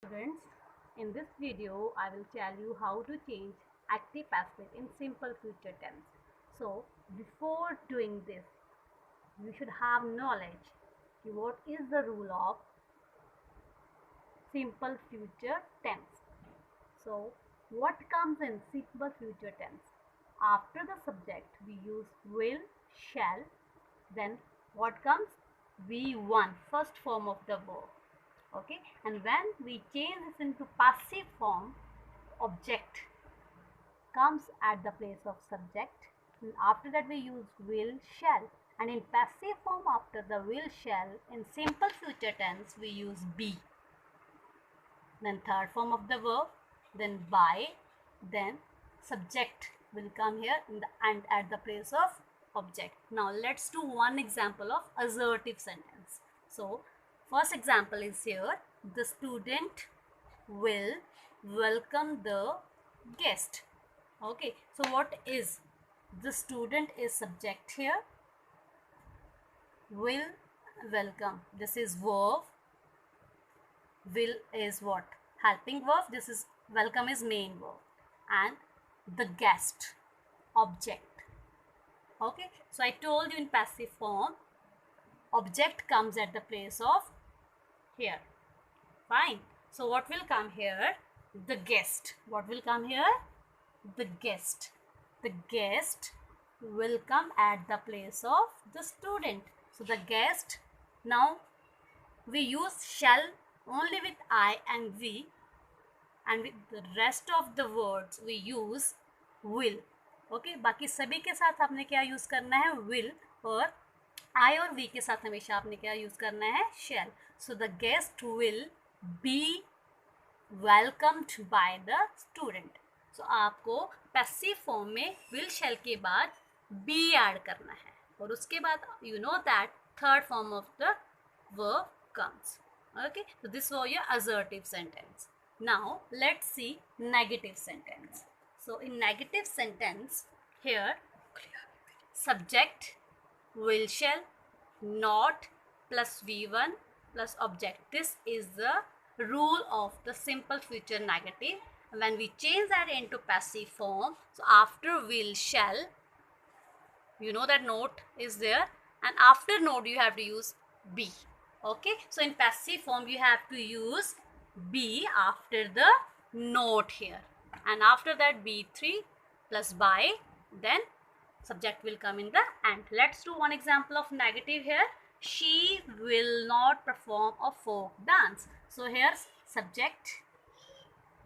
Students, in this video I will tell you how to change active passive in simple future tense. So before doing this, you should have knowledge what is the rule of simple future tense. So what comes in simple future tense? After the subject we use will, shall, then what comes? V1, first form of the verb. Okay, and when we change this into passive form, object comes at the place of subject, and after that we use will, shall, and in passive form after the will, shall, in simple future tense we use be, then third form of the verb, then by, then subject will come here in the and at the place of object. Now let's do one example of assertive sentence. So first example is here, the student will welcome the guest. Okay, so what is the student is subject here, will welcome, this is verb, will is what, helping verb, this is welcome is main verb, and the guest object. Okay, so I told you in passive form object comes at the place of here. Fine, so what will come here? The guest. What will come here? The guest. The guest will come at the place of the student. So the guest, now we use shall only with I and we, and with the rest of the words we use will. Okay, बाकी सभी के साथ आपने क्या use करना है? will, और I और we के साथ हमेशा आपने क्या यूज करना है? shall. So the guest will be welcomed by the student. So आपको पैसिव फॉर्म में will shall के बाद be ऐड करना है, और उसके बाद you know that third form of the verb comes. Okay, so this was your assertive sentence. Now let's see negative sentence. So in negative sentence here, subject will, shall, not plus v1 plus object. This is the rule of the simple future negative. When we change that into passive form, so after will, shall, you know that note is there, and after note you have to use be. Okay, so in passive form you have to use be after the note here, and after that be3 plus by, then subject will come in the end. Let's do one example of negative here. She will not perform a folk dance. So here's subject,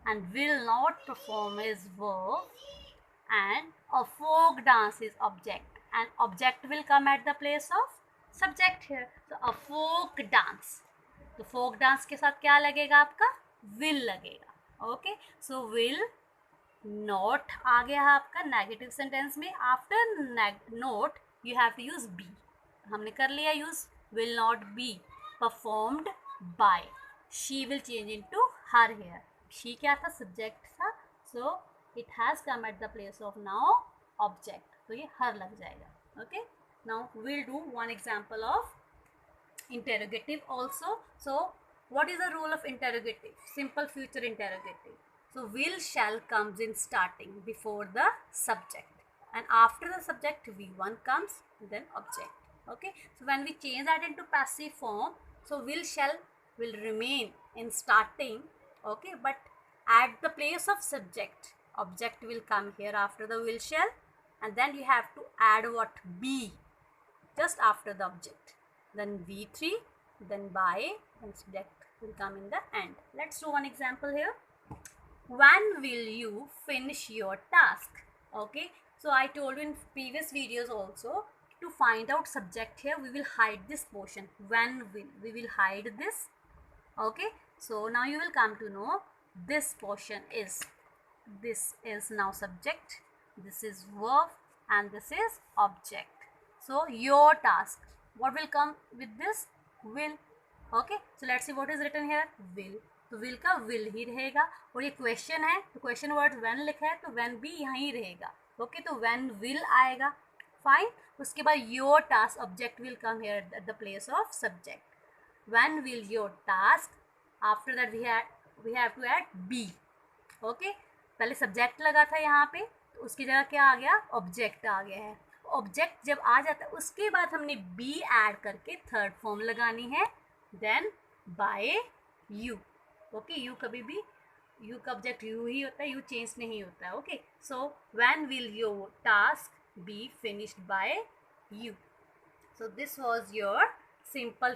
and will not perform is verb, and a folk dance is object, and object will come at the place of subject here. So a folk dance, तो folk dance के साथ क्या लगेगा आपका? will लगेगा. Okay, so will not आ गया है आपका नेगेटिव सेंटेंस में. After not you have to use be. हमने कर लिया use. will not be performed by. she will change into her here. she क्या था? सब्जेक्ट था, so it has come at the place of now object, तो ये her लग जाएगा. Okay, now we'll do one example of interrogative also. So what is the rule of interrogative? Simple future interrogative. So will, shall comes in starting before the subject, and after the subject v1 comes, then object. Okay, so when we change that into passive form, so will, shall will remain in starting. Okay, but at the place of subject, object will come here after the will, shall, and then you have to add what? Be just after the object, then v3, then by, and subject will come in the end. Let's do one example here. When will you finish your task? Okay, so I told you in previous videos also, to find out subject here we will hide this portion. When will, we will hide this. Okay, so now you will come to know this portion is, this is now subject, this is verb, and this is object. So your task, what will come with this? Will. Okay, so let's see what is written here. will, तो will का will ही रहेगा, और ये question है तो question word when लिखा है तो when भी यहीं रहेगा. ओके, तो when will आएगा. फाइन, उसके बाद your task object will come here at the place of subject. When will your task, after that we had we have to add be. Okay, पहले सब्जेक्ट लगा था यहाँ पे, तो उसकी जगह क्या आ गया, ऑब्जेक्ट आ गया है. ऑब्जेक्ट जब आ जाता है उसके बाद हमने बी ऐड करके थर्ड फॉर्म लगानी है, then by you. Okay, you कभी भी, यू का ऑब्जेक्ट यू ही होता है, यू चेंज नहीं होता है. Okay, so when will your task be finished by you. So this was your simple